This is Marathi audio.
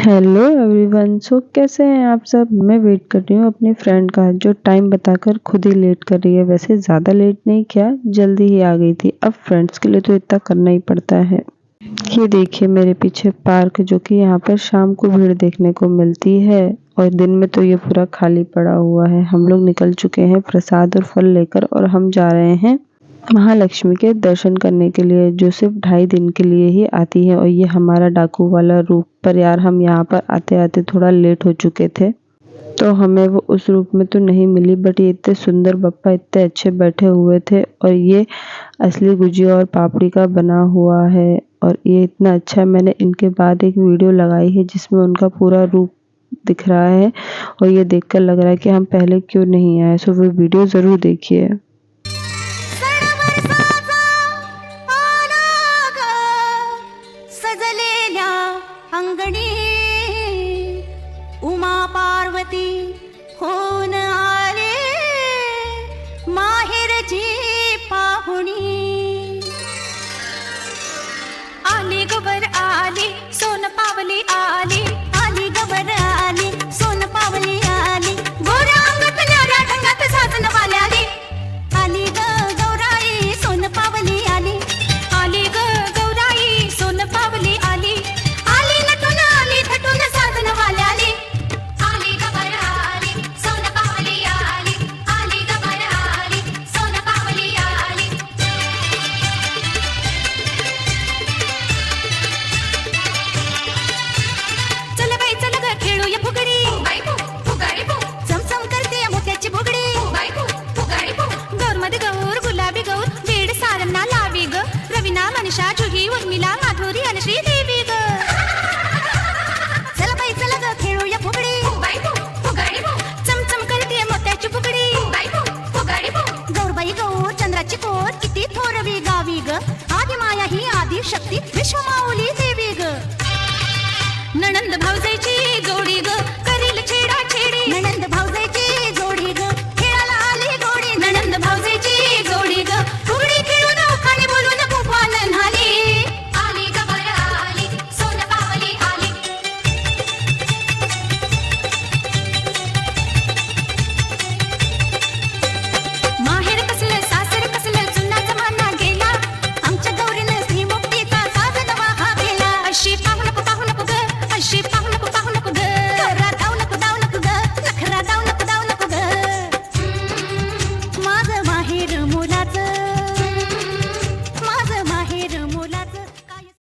Hello everyone. कैसे हैं आप सब। मैं वेट कर रही हूँ अपनी फ्रेंड का, जो टाइम बताकर खुद ही लेट कर रही है। वैसे ज़्यादा लेट नहीं किया, जल्दी ही आ गई थी। अब फ्रेंड्स के लिए तो इतना करना ही पड़ता है। ये देखिए मेरे पीछे पार्क, जो कि यहाँ पर शाम को भीड़ देखने को मिलती है और दिन में तो ये पूरा खाली पड़ा हुआ है। हम लोग निकल चुके हैं प्रसाद और फल लेकर, और हम जा रहे हैं महालक्ष्मी के दर्शन करने के लिए, जो सिर्फ 2.5 दिन के लिए ही आती है। और ये हमारा डाकू वाला रूप। पर यार, हम यहाँ पर आते आते थोड़ा लेट हो चुके थे, तो हमें वो उस रूप में तो नहीं मिली। बट ये इतने सुंदर बप्पा इतने अच्छे बैठे हुए थे, और ये असली गुजिया और पापड़ी का बना हुआ है। और ये इतना अच्छा है। मैंने इनके बाद एक वीडियो लगाई है जिसमें उनका पूरा रूप दिख रहा है, और ये देखकर लग रहा है कि हम पहले क्यों नहीं आए। सो वो वीडियो ज़रूर देखिए। सजलेल्या अंगणी उमा पार्वती होऊन आले माहेरची पाहुणी। आली गवर आली सोन पावली आली, आली गवर आली सोन पावली आली। गोऱ्या अंगात न्याऱ्या ढंगात साजन वाल्याली, आली ग गौराई सोन पावली आली, आली ग गौराई सोन पावली आली। आली नटून आली थटून साजन वाल्याली, आली गवर आली सोन पावली आली, आली गवर आली सोन पावली आली। चल बाई चल ग खेळूया फुगडी, चमचम करते मोत्याची बुगडी। गौरमध्ये गौर गुलाबी गौर वेड सारंना लावी ग, रवीना मनीषा जुही उर्मिला माधुरी आणि श्रीदेवी ग। चल बाई चल ग खेळूया फुगडी, चमचम करते मोत्याची बुगडी। गौरबाई गौर चंद्राची कोर किती थोरवी गावी ग, आदि माया ही आदि शक्ती विश्वमाऊली देवी ग। नणंद भाऊजे